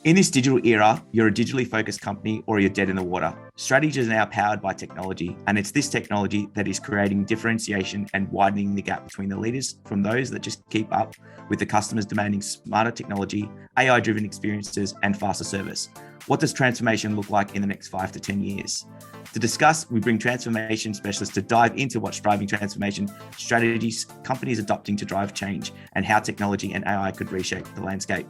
In this digital era, you're a digitally focused company or you're dead in the water. Strategy is now powered by technology, and it's this technology that is creating differentiation and widening the gap between the leaders from those that just keep up with the customers demanding smarter technology, AI-driven experiences, and faster service. What does transformation look like in the next 5 to 10 years? To discuss, we bring transformation specialists to dive into what's driving transformation strategies, companies adopting to drive change, and how technology and AI could reshape the landscape.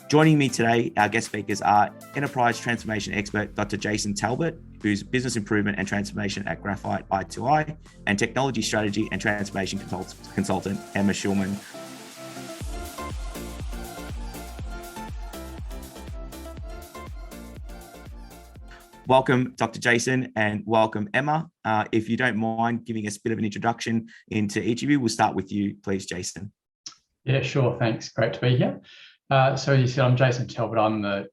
Joining me today, our guest speakers are enterprise transformation expert, Dr. Jason Talbot, who's business improvement and transformation at Graphite i2i, and technology strategy and transformation consultant, Emma Schulman. Welcome, Dr. Jason, and welcome, Emma. If you don't mind giving us a bit of an introduction into each of you, we'll start with you, please, Jason. Yeah, sure. Thanks. Great to be here. So you said I'm Jason Talbot. I'm the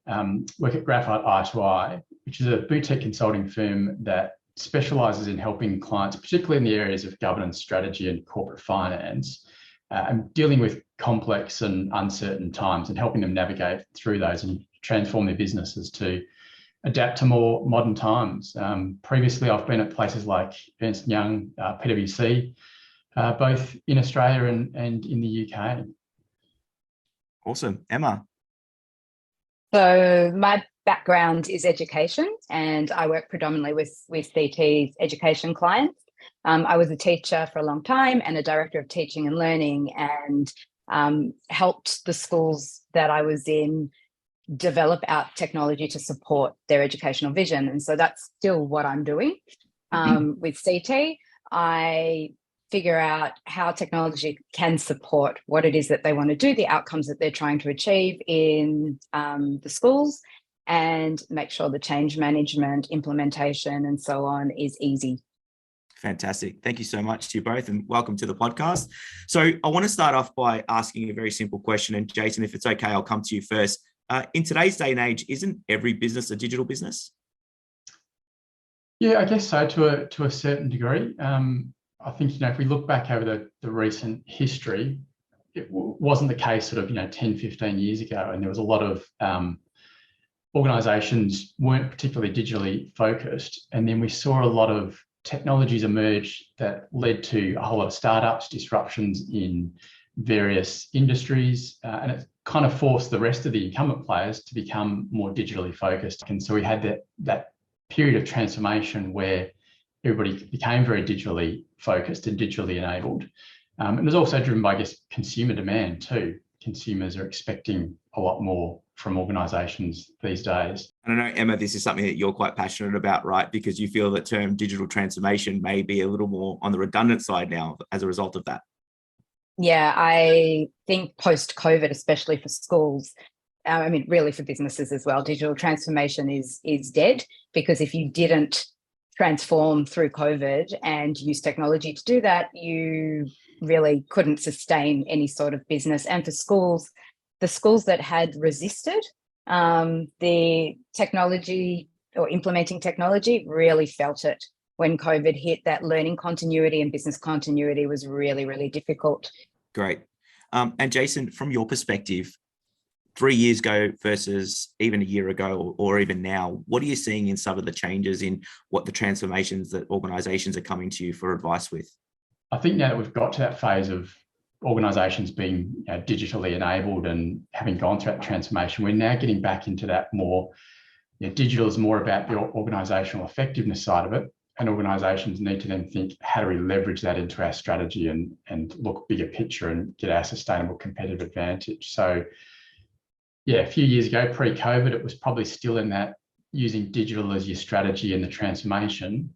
work at Graphite i2i, which is a boutique consulting firm that specialises in helping clients, particularly in the areas of governance, strategy, and corporate finance, and dealing with complex and uncertain times and helping them navigate through those and transform their businesses to adapt to more modern times. Previously, I've been at places like Ernst & Young, PwC, both in Australia and in the UK. Awesome. Emma? So my background is education, and I work predominantly with CT's education clients. I was a teacher for a long time and a director of teaching and learning, and helped the schools that I was in develop out technology to support their educational vision. And so that's still what I'm doing. With CT, I figure out how technology can support what it is that they want to do, the outcomes that they're trying to achieve in the schools, and make sure the change management, implementation, and so on is easy. Fantastic. Thank you so much to you both, and welcome to the podcast. So I want to start off by asking a very simple question, and Jason, if it's okay, I'll come to you first. In today's day and age, isn't every business a digital business? Yeah, I guess so, to a certain degree. I think, if we look back over the recent history, it wasn't the case sort of, 10, 15 years ago. And there was a lot of organizations weren't particularly digitally focused. And then we saw a lot of technologies emerge that led to a whole lot of startups, disruptions in various industries. And it kind of forced the rest of the incumbent players to become more digitally focused. And so we had that period of transformation where everybody became very digitally focused and digitally enabled. And it was also driven by, I guess, consumer demand too. Consumers are expecting a lot more from organisations these days. And I know, Emma, this is something that you're quite passionate about, right? Because you feel that term digital transformation may be a little more on the redundant side now as a result of that. Yeah, I think post-COVID, especially for schools, really for businesses as well, digital transformation is dead, because if you didn't transform through COVID and use technology to do that, you really couldn't sustain any sort of business. And for schools, the schools that had resisted the technology or implementing technology really felt it when COVID hit. That learning continuity and business continuity was really, really difficult. Great. And Jason, from your perspective, 3 years ago versus even a year ago or even now, what are you seeing in some of the changes in what the transformations that organisations are coming to you for advice with? I think now that we've got to that phase of organisations being digitally enabled and having gone through that transformation, we're now getting back into that more, digital is more about the organisational effectiveness side of it. And organisations need to then think, how do we leverage that into our strategy and look bigger picture and get our sustainable competitive advantage? So yeah, a few years ago, pre-COVID, it was probably still in that using digital as your strategy and the transformation.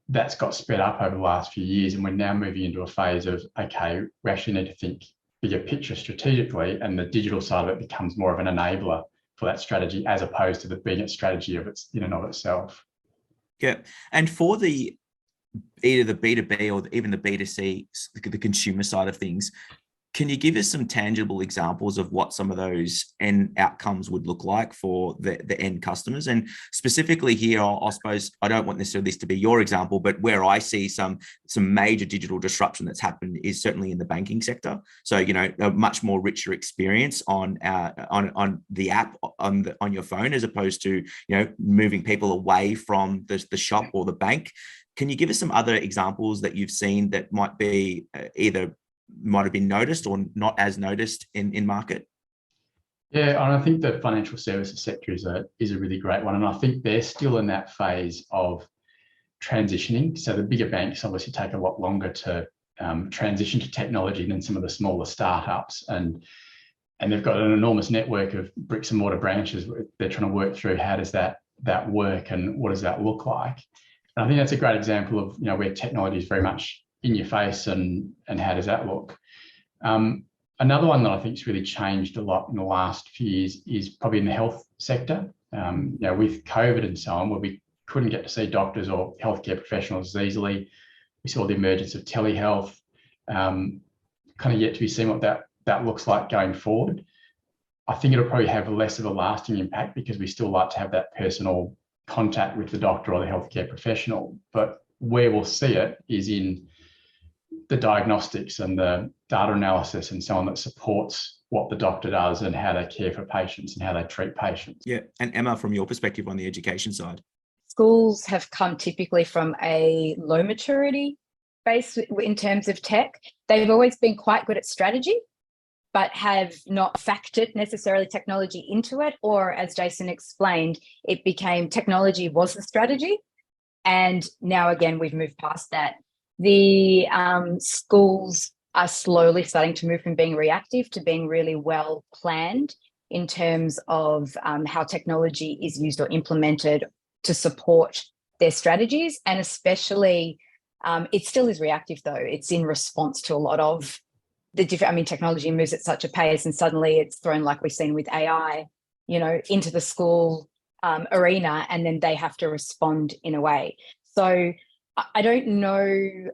That's got sped up over the last few years. And we're now moving into a phase of, okay, we actually need to think bigger picture strategically, and the digital side of it becomes more of an enabler for that strategy as opposed to being a strategy of its in and of itself. Yeah. And for either the B2B or even the B2C, the consumer side of things, Can you give us some tangible examples of what some of those end outcomes would look like for the end customers? And specifically here, I suppose I don't want necessarily this to be your example, but where I see some major digital disruption that's happened is certainly in the banking sector. So, you know, a much more richer experience on the app on your phone, as opposed to, you know, moving people away from the shop or the bank. Can you give us some other examples that you've seen that might be might have been noticed or not as noticed in market? Yeah, and I think the financial services sector is a really great one. And I think they're still in that phase of transitioning. So the bigger banks obviously take a lot longer to transition to technology than some of the smaller startups. And they've got an enormous network of bricks and mortar branches. They're trying to work through how does that work and what does that look like. And I think that's a great example of, you know, where technology is very much in your face and how does that look. Another one that I think has really changed a lot in the last few years is probably in the health sector. You know, with COVID and so on, where we couldn't get to see doctors or healthcare professionals as easily. We saw the emergence of telehealth, kind of yet to be seen what that looks like going forward. I think it'll probably have less of a lasting impact because we still like to have that personal contact with the doctor or the healthcare professional. But where we'll see it is in the diagnostics and the data analysis and so on that supports what the doctor does and how they care for patients and how they treat patients. Yeah. And Emma, from your perspective on the education side? Schools have come typically from a low maturity base in terms of tech. They've always been quite good at strategy, but have not factored necessarily technology into it. Or as Jason explained, it became technology was the strategy. And now again, we've moved past that. The schools are slowly starting to move from being reactive to being really well planned in terms of how technology is used or implemented to support their strategies. And especially, it still is reactive though. It's in response to a lot of the different, I mean, technology moves at such a pace and suddenly it's thrown, like we've seen with AI, you know, into the school arena, and then they have to respond in a way. So I don't know.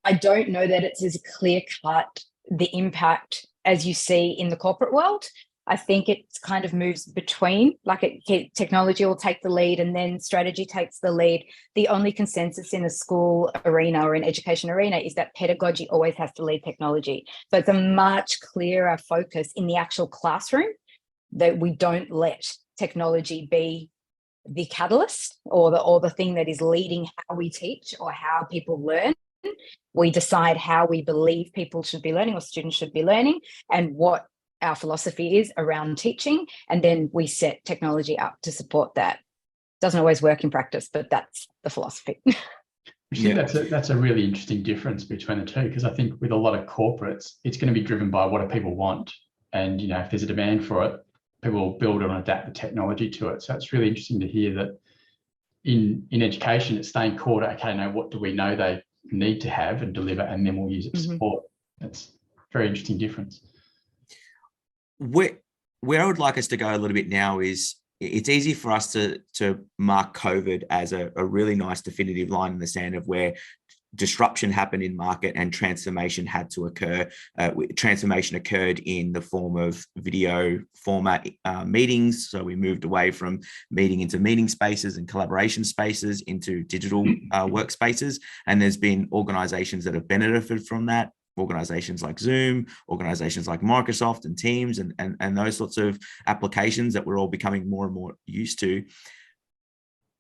I don't know that it's as clear cut the impact as you see in the corporate world. I think it kind of moves between, like technology will take the lead and then strategy takes the lead. The only consensus in the school arena or in education arena is that pedagogy always has to lead technology. So it's a much clearer focus in the actual classroom that we don't let technology be the catalyst or the thing that is leading how we teach or how people learn. We decide how we believe people should be learning or students should be learning and what our philosophy is around teaching, and then we set technology up to support that. Doesn't always work in practice, but that's the philosophy. I think that's a really interesting difference between the two, because I think with a lot of corporates, it's going to be driven by what do people want, and you know, if there's a demand for it, people will build and adapt the technology to it. So it's really interesting to hear that in education, it's staying core to, okay, now what do we know they need to have and deliver, and then we'll use it to support. That's a very interesting difference. Where I would like us to go a little bit now is, it's easy for us to mark COVID as a really nice definitive line in the sand of where disruption happened in market and transformation had to occur. Transformation occurred in the form of video format meetings. So we moved away from meeting into meeting spaces and collaboration spaces into digital workspaces. And there's been organizations that have benefited from that. Organizations like Zoom, organizations like Microsoft and Teams and those sorts of applications that we're all becoming more and more used to.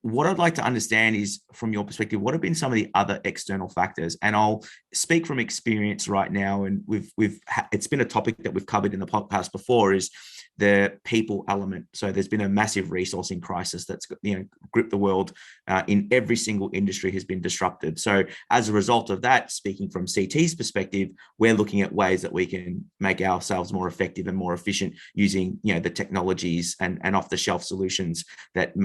What I'd like to understand is, from your perspective, what have been some of the other external factors? And I'll speak from experience right now, and it's been a topic that we've covered in the podcast before, is the people element. So there's been a massive resourcing crisis that's, you know, gripped the world in every single industry, has been disrupted. So as a result of that, speaking from CT's perspective, we're looking at ways that we can make ourselves more effective and more efficient using, you know, the technologies and off-the-shelf solutions that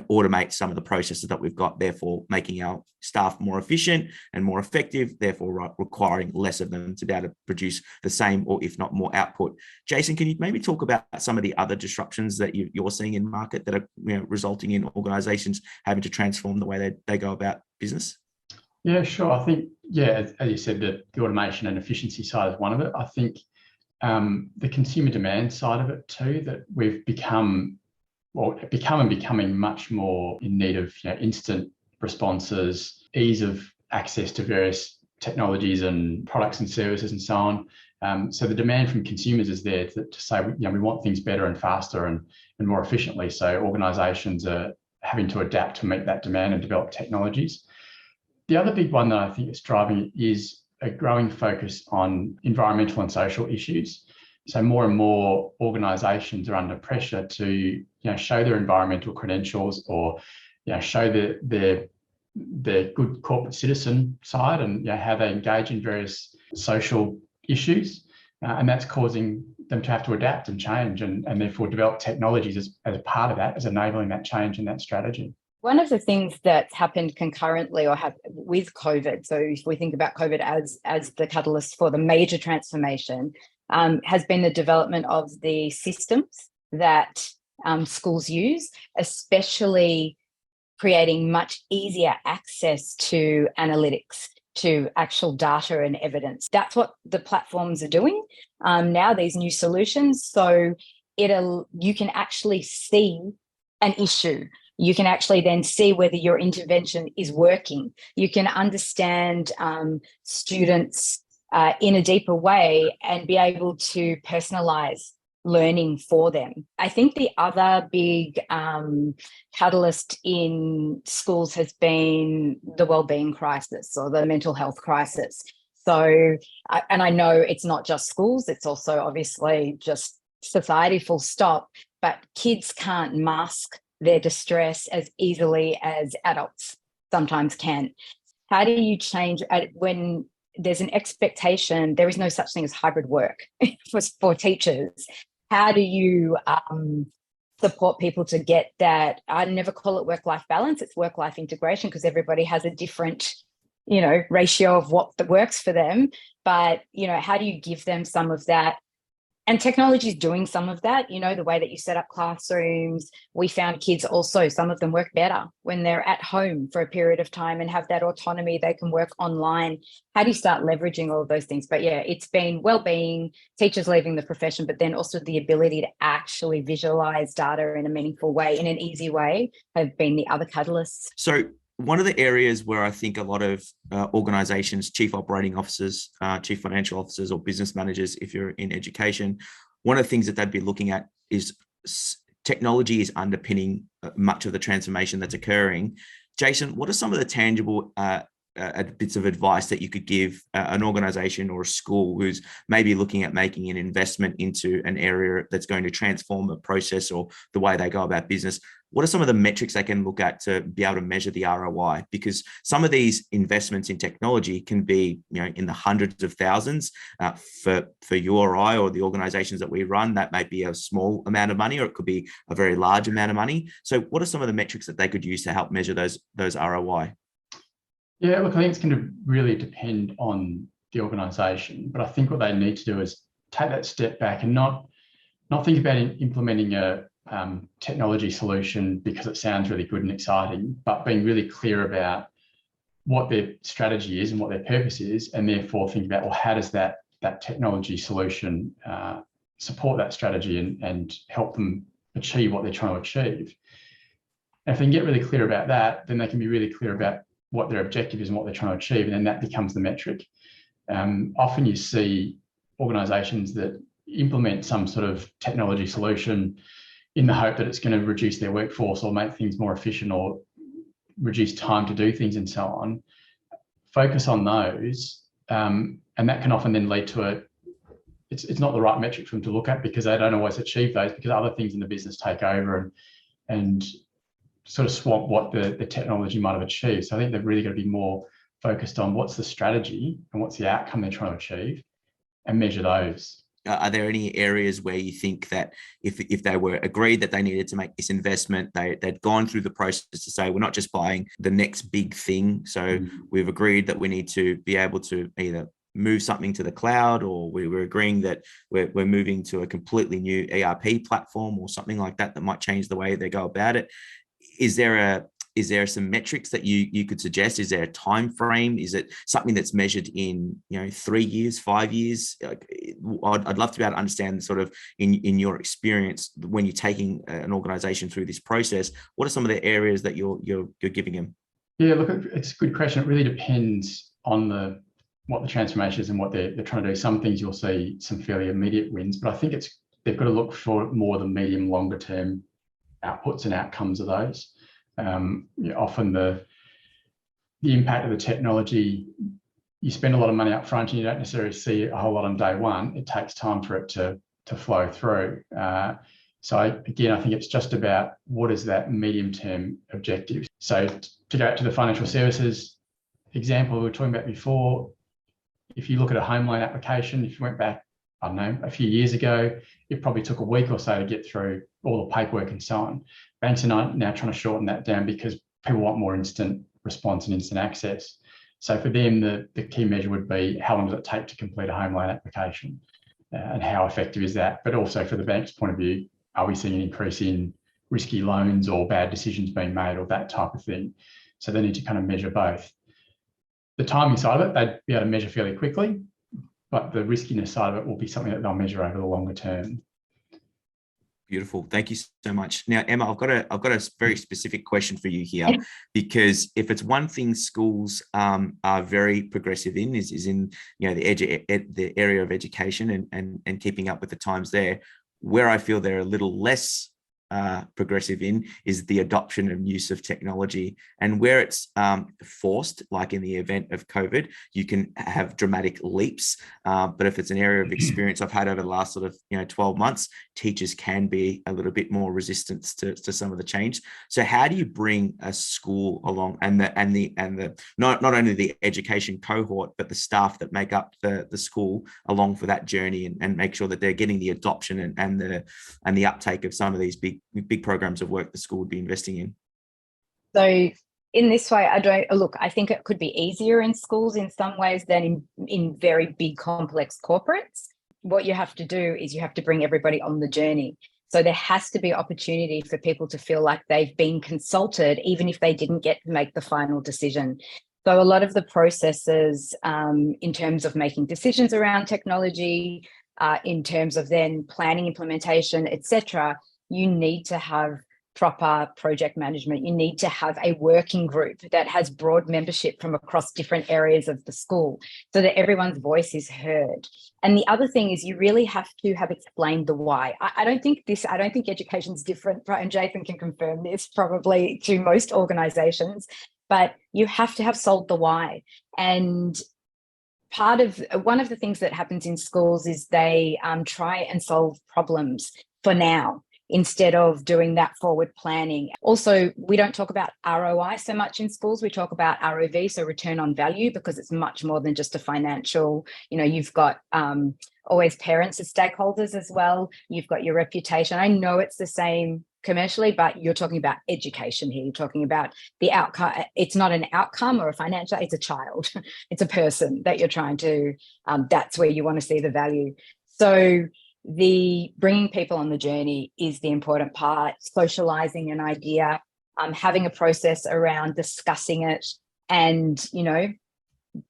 automate some of the processes that we've got, therefore making our staff more efficient and more effective, therefore requiring less of them to be able to produce the same or if not more output. Jason, can you maybe talk about some of the other disruptions that you're seeing in market that are, you know, resulting in organizations having to transform the way they go about business? Yeah, sure. I think, as you said, the automation and efficiency side is one of it. I think the consumer demand side of it too, that we've becoming much more in need of instant responses, ease of access to various technologies and products and services and so on. So the demand from consumers is there to say, we want things better and faster and more efficiently. So organisations are having to adapt to meet that demand and develop technologies. The other big one that I think is driving it is a growing focus on environmental and social issues. So more and more organisations are under pressure to show their environmental credentials or show their good corporate citizen side and how they engage in various social issues. And that's causing them to have to adapt and change and therefore develop technologies as part of that, as enabling that change in that strategy. One of the things that's happened concurrently with COVID, so if we think about COVID as the catalyst for the major transformation, has been the development of the systems that schools use, especially creating much easier access to analytics, to actual data and evidence. That's what the platforms are doing now, these new solutions. So you can actually see an issue. You can actually then see whether your intervention is working. You can understand students in a deeper way and be able to personalize learning for them. I think the other big catalyst in schools has been the wellbeing crisis or the mental health crisis. So, and I know it's not just schools, it's also obviously just society full stop, but kids can't mask their distress as easily as adults sometimes can. How do you change when there's an expectation? There is no such thing as hybrid work for teachers. How do you support people to get that? I never call it work-life balance, it's work-life integration, because everybody has a different ratio of what works for them. But how do you give them some of that? And technology is doing some of that, the way that you set up classrooms. We found kids also, some of them work better when they're at home for a period of time and have that autonomy. They can work online. How do you start leveraging all of those things? But yeah, it's been well-being, teachers leaving the profession, but then also the ability to actually visualize data in a meaningful way, in an easy way, have been the other catalysts. So one of the areas where I think a lot of organizations, chief operating officers, chief financial officers, or business managers, if you're in education, one of the things that they'd be looking at is technology is underpinning much of the transformation that's occurring. Jason, what are some of the tangible bits of advice that you could give an organization or a school who's maybe looking at making an investment into an area that's going to transform a process or the way they go about business? What are some of the metrics they can look at to be able to measure the ROI? Because some of these investments in technology can be, in the hundreds of thousands. For you or I or the organizations that we run, that might be a small amount of money, or it could be a very large amount of money. So what are some of the metrics that they could use to help measure those ROI? Yeah, look, I think it's going to really depend on the organisation, but I think what they need to do is take that step back and not think about implementing a technology solution because it sounds really good and exciting, but being really clear about what their strategy is and what their purpose is, and therefore think about, well, how does that technology solution support that strategy and help them achieve what they're trying to achieve. And if they can get really clear about that, then they can be really clear about what their objective is and what they're trying to achieve, and then that becomes the metric. Often you see organisations that implement some sort of technology solution in the hope that it's going to reduce their workforce or make things more efficient or reduce time to do things and so on. Focus on those, and that can often then lead to it's not the right metric for them to look at, because they don't always achieve those, because other things in the business take over and sort of swamp what the technology might have achieved. So I think they've really got to be more focused on what's the strategy and what's the outcome they're trying to achieve, and measure those. Are there any areas where you think that if they were agreed that they needed to make this investment, they'd gone through the process to say, we're not just buying the next big thing. So we've agreed that we need to be able to either move something to the cloud, or we were agreeing that we're moving to a completely new ERP platform or something like that might change the way they go about it. Is there Is there some metrics that you could suggest? Is there a time frame? Is it something that's measured in 3 years, 5 years? I'd love to be able to understand sort of in your experience when you're taking an organization through this process, what are some of the areas that you're giving them? Yeah, look, it's a good question. It really depends on what the transformation is and what they're trying to do. Some things you'll see some fairly immediate wins, but I think they've got to look for more the medium, longer term outputs and outcomes of those. Often the impact of the technology, you spend a lot of money up front and you don't necessarily see a whole lot on day one. It takes time for it to flow through. So again, I think it's just about what is that medium-term objective. So to go back to the financial services example we were talking about before, if you look at a home loan application, if you went back, I don't know, a few years ago, it probably took a week or so to get through all the paperwork and so on. Banks are now trying to shorten that down because people want more instant response and instant access. So for them, the key measure would be how long does it take to complete a home loan application and how effective is that? But also for the bank's point of view, are we seeing an increase in risky loans or bad decisions being made or that type of thing? So they need to kind of measure both. The timing side of it, they'd be able to measure fairly quickly, but the riskiness side of it will be something that they'll measure over the longer term. Beautiful. Thank you so much. Now, Emma, I've got a very specific question for you here, because if it's one thing schools are very progressive in is in the area of education and keeping up with the times there. Where I feel they're a little less progressive in is the adoption and use of technology, and where it's forced, like in the event of COVID, you can have dramatic leaps. But if it's an area of experience I've had over the last sort of 12 months, teachers can be a little bit more resistant to some of the change. So how do you bring a school along and the not only the education cohort, but the staff that make up the school along for that journey and make sure that they're getting the adoption and the uptake of some of these big programs of work the school would be investing in? So in this way, I think it could be easier in schools in some ways than in very big, complex corporates. What you have to do is you have to bring everybody on the journey. So there has to be opportunity for people to feel like they've been consulted, even if they didn't get to make the final decision. So a lot of the processes in terms of making decisions around technology, in terms of then planning, implementation, etc., you need to have proper project management. You need to have a working group that has broad membership from across different areas of the school so that everyone's voice is heard. And the other thing is you really have to have explained the why. I don't think education's different, and Jason can confirm this probably to most organizations, but you have to have sold the why. And one of the things that happens in schools is they try and solve problems for now, instead of doing that forward planning. Also, we don't talk about ROI so much in schools. We talk about ROV, so return on value, because it's much more than just a financial, you've got always parents as stakeholders as well. You've got your reputation. I know it's the same commercially, but you're talking about education here. You're talking about the outcome. It's not an outcome or a financial, it's a child. It's a person that you're trying to, that's where you want to see the value. So the bringing people on the journey is the important part, socializing an idea, having a process around discussing it. And,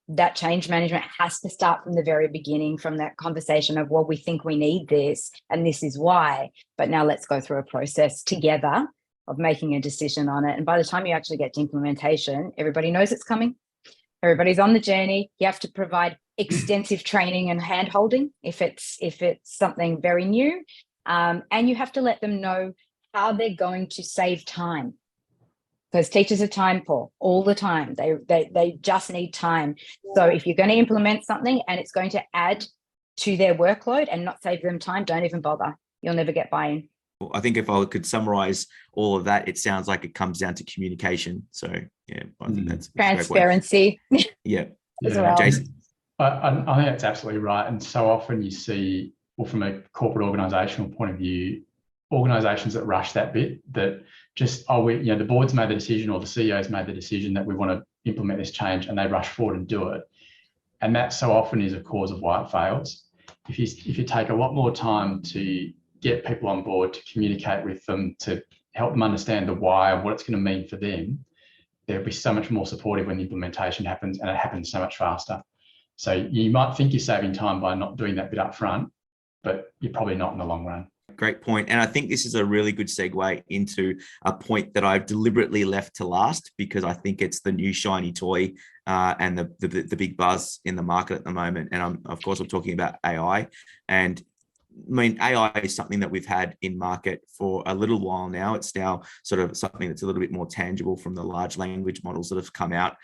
that change management has to start from the very beginning, from that conversation of, well, we think we need this and this is why, but now let's go through a process together of making a decision on it. And by the time you actually get to implementation, everybody knows it's coming. Everybody's on the journey. You have to provide extensive training and hand-holding if it's something very new. And you have to let them know how they're going to save time. Because teachers are time poor all the time. They just need time. So if you're going to implement something and it's going to add to their workload and not save them time, don't even bother. You'll never get buy-in. I think if I could summarize all of that, it sounds like it comes down to communication. So yeah, I think that's transparency. Yeah. As well. Jason? I think that's absolutely right. And so often you see, well, from a corporate organisational point of view, organisations that rush that bit, that just, the board's made the decision or the CEO's made the decision that we want to implement this change, and they rush forward and do it. And that so often is a cause of why it fails. If you take a lot more time to get people on board, to communicate with them, to help them understand the why and what it's going to mean for them, they'll be so much more supportive when the implementation happens, and it happens so much faster. So you might think you're saving time by not doing that bit up front, but you're probably not in the long run. Great point. And I think this is a really good segue into a point that I've deliberately left to last, because I think it's the new shiny toy and the big buzz in the market at the moment. And I'm talking about AI. And I mean, AI is something that we've had in market for a little while now. It's now sort of something that's a little bit more tangible from the large language models that have come out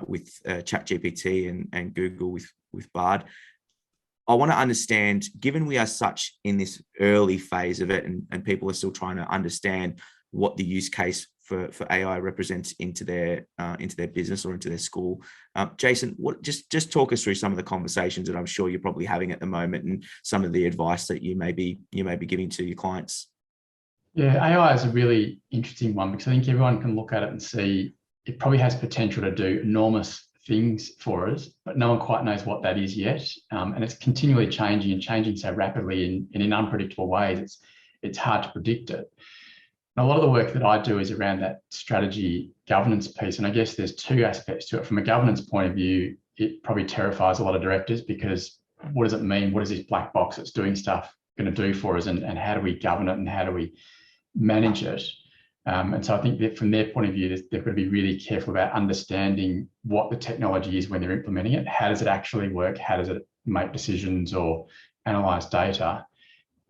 with ChatGPT and Google with Bard. I want to understand, given we are such in this early phase of it, and people are still trying to understand what the use case for AI represents into their business or into their school. Jason, just talk us through some of the conversations that I'm sure you're probably having at the moment, and some of the advice that you may be giving to your clients. Yeah, AI is a really interesting one, because I think everyone can look at it and see it probably has potential to do enormous things for us, but no one quite knows what that is yet. And it's continually changing so rapidly in unpredictable ways. It's hard to predict it. And a lot of the work that I do is around that strategy governance piece. And I guess there's two aspects to it. From a governance point of view, it probably terrifies a lot of directors, because what does it mean? What is this black box that's doing stuff going to do for us? And how do we govern it, and how do we manage it? And so I think that from their point of view, they've got to be really careful about understanding what the technology is when they're implementing it. How does it actually work? How does it make decisions or analyze data?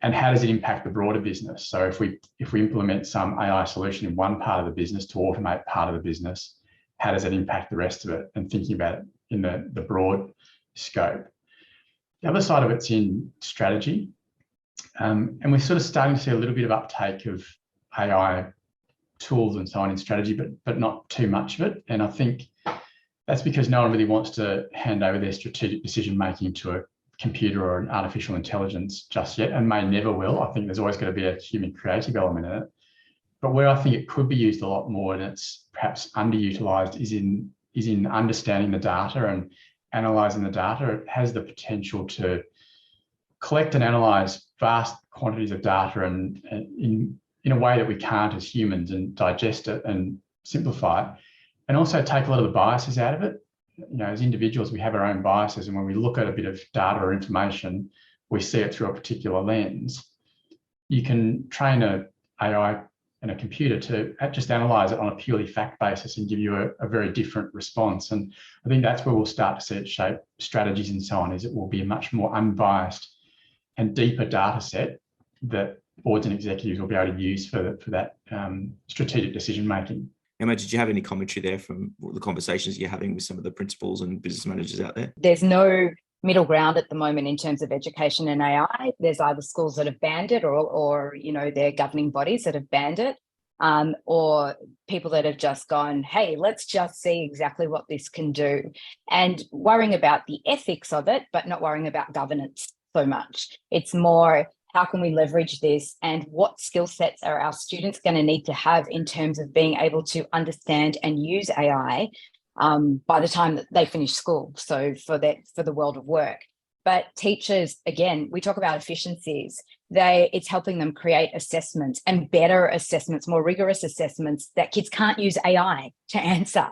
And how does it impact the broader business? So if we implement some AI solution in one part of the business to automate part of the business, how does it impact the rest of it? And thinking about it in the broad scope. The other side of it's in strategy. And we're sort of starting to see a little bit of uptake of AI tools and so on in strategy, but not too much of it. And I think that's because no one really wants to hand over their strategic decision making to a computer or an artificial intelligence just yet, and may never will. I think there's always going to be a human creative element in it. But where I think it could be used a lot more, and it's perhaps underutilized, is in understanding the data and analyzing the data. It has the potential to collect and analyze vast quantities of data and in a way that we can't as humans, and digest it and simplify it, and also take a lot of the biases out of it. As individuals, we have our own biases, and when we look at a bit of data or information, we see it through a particular lens. You can train an AI and a computer to just analyze it on a purely fact basis and give you a very different response. And I think that's where we'll start to see it shape strategies and so on, is it will be a much more unbiased and deeper data set that boards and executives will be able to use for that strategic decision making. Emma, did you have any commentary there from the conversations you're having with some of the principals and business managers out there? There's no middle ground at the moment in terms of education and AI. There's either schools that have banned it, or their governing bodies that have banned it, or people that have just gone, hey, let's just see exactly what this can do, and worrying about the ethics of it, but not worrying about governance so much. It's more, how can we leverage this, and what skill sets are our students going to need to have in terms of being able to understand and use AI by the time that they finish school, so for the world of work. But teachers, again, we talk about efficiencies. It's helping them create assessments, and better assessments, more rigorous assessments that kids can't use AI to answer.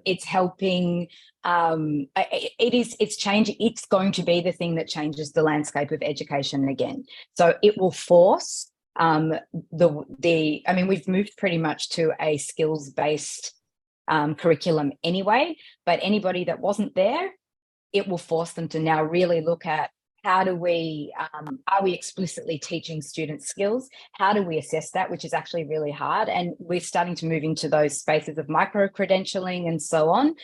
It's helping. It's changing. It's going to be the thing that changes the landscape of education again. So it will force we've moved pretty much to a skills-based curriculum anyway, but anybody that wasn't there, it will force them to now really look at, how do we, are we explicitly teaching students skills? How do we assess that, which is actually really hard? And we're starting to move into those spaces of micro-credentialing and so on,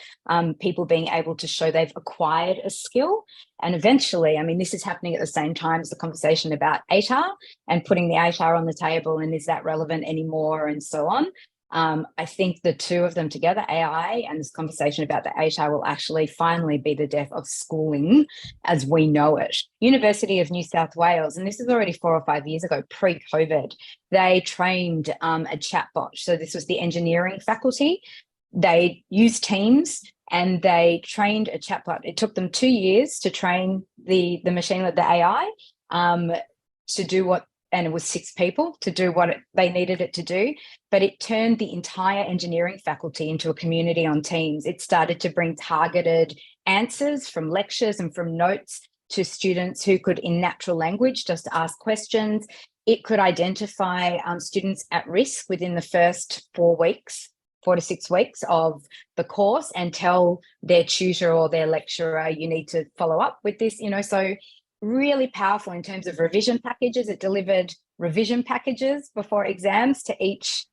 people being able to show they've acquired a skill. And eventually, this is happening at the same time as the conversation about HR and putting the HR on the table, and is that relevant anymore, and so on. I think the two of them together, AI and this conversation about the HR, will actually finally be the death of schooling as we know it. University of New South Wales, and this is already 4 or 5 years ago, pre-COVID, they trained a chatbot. So this was the engineering faculty. They used Teams and they trained a chatbot. It took them 2 years to train the machine, the AI, to do what and it was 6 people to do what they needed it to do, but it turned the entire engineering faculty into a community on Teams. It started to bring targeted answers from lectures and from notes to students who could, in natural language, just ask questions. It could identify students at risk within the first 4 to 6 weeks of the course and tell their tutor or their lecturer, you need to follow up with this, so really powerful in terms of revision packages. It delivered revision packages before exams to each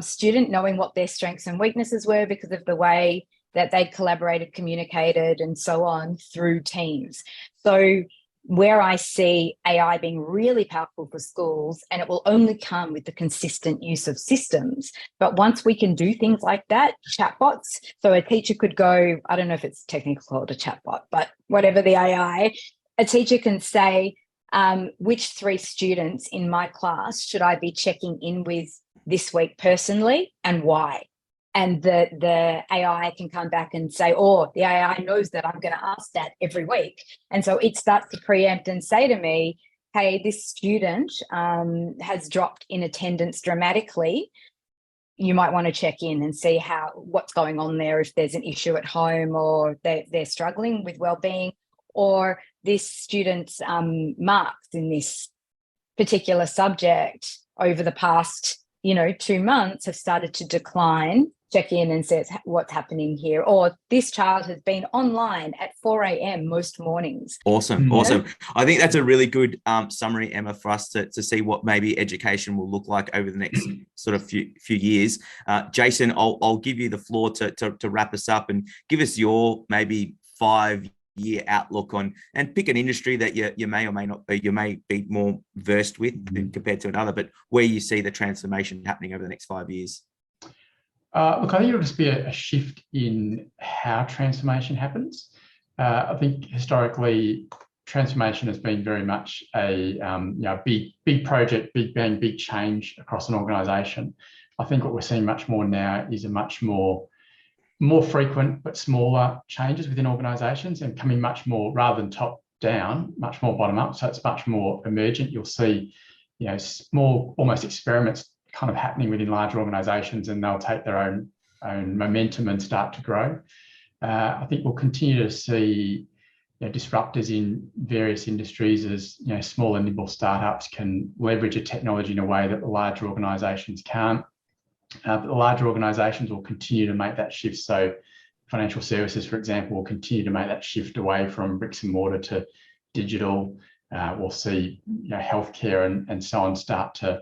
student, knowing what their strengths and weaknesses were because of the way that they'd collaborated, communicated, and so on through Teams. So where I see AI being really powerful for schools, and it will only come with the consistent use of systems. But once we can do things like that, chatbots, so a teacher could go, I don't know if it's technically called a chatbot, but whatever the AI, a teacher can say, which 3 students in my class should I be checking in with this week personally and why? And the AI can come back and say, the AI knows that I'm going to ask that every week. And so it starts to preempt and say to me, hey, this student has dropped in attendance dramatically. You might want to check in and see what's going on there, if there's an issue at home or they're struggling with wellbeing, or this student's marks in this particular subject over the past 2 months have started to decline. Check in and says what's happening here, or this child has been online at 4 a.m. most mornings. Awesome. I think that's a really good summary, Emma, for us to see what maybe education will look like over the next sort of few years. Jason, I'll give you the floor to wrap us up and give us your maybe 5-year outlook on, and pick an industry that you may or may not be, you may be more versed with compared to another, but where you see the transformation happening over the next 5 years. Look, I think it'll just be a shift in how transformation happens. I think historically, transformation has been very much a big project, big bang, big change across an organisation. I think what we're seeing much more now is a much more frequent but smaller changes within organisations, and coming much more, rather than top down, much more bottom up. So it's much more emergent. You'll see, small, almost experiments kind of happening within larger organisations, and they'll take their own momentum and start to grow. I think we'll continue to see disruptors in various industries as small and nimble startups can leverage a technology in a way that the larger organisations can't. But the larger organisations will continue to make that shift. So financial services, for example, will continue to make that shift away from bricks and mortar to digital. We'll see healthcare and so on start to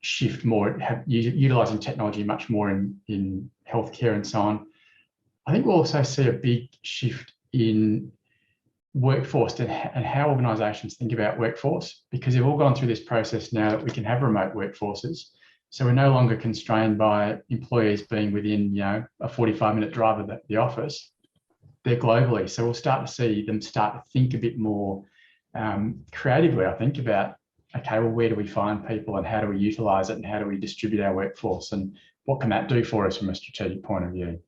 shift more, utilising technology much more in healthcare and so on. I think we'll also see a big shift in workforce and how organisations think about workforce, because they've all gone through this process now that we can have remote workforces. So we're no longer constrained by employees being within a 45-minute drive of the office. They're globally. So we'll start to see them start to think a bit more creatively, I think, about, okay, well, where do we find people and how do we utilise it and how do we distribute our workforce and what can that do for us from a strategic point of view?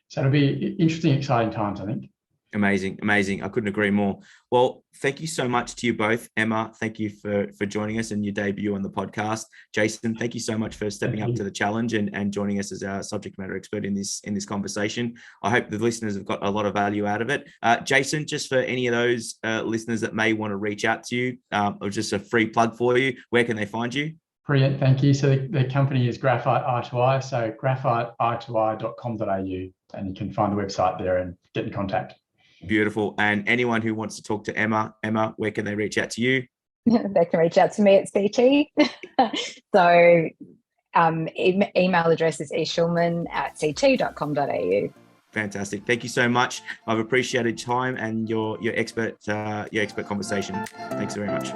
So it'll be interesting, exciting times, I think. Amazing. I couldn't agree more. Well, thank you so much to you both. Emma, thank you for joining us and your debut on the podcast. Jason, thank you so much for stepping up to the challenge and joining us as our subject matter expert in this conversation. I hope the listeners have got a lot of value out of it. Jason, just for any of those listeners that may want to reach out to you, or just a free plug for you, where can they find you? Brilliant, thank you. So the company is Graphite Eye2Eye, so graphiteeye2eye.com.au, and you can find the website there and get in contact. Beautiful. And anyone who wants to talk to Emma, where can they reach out to you? They can reach out to me at CT. So email address is eschulman@ct.com.au. Fantastic. Thank you so much. I've appreciated time and your expert conversation. Thanks very much.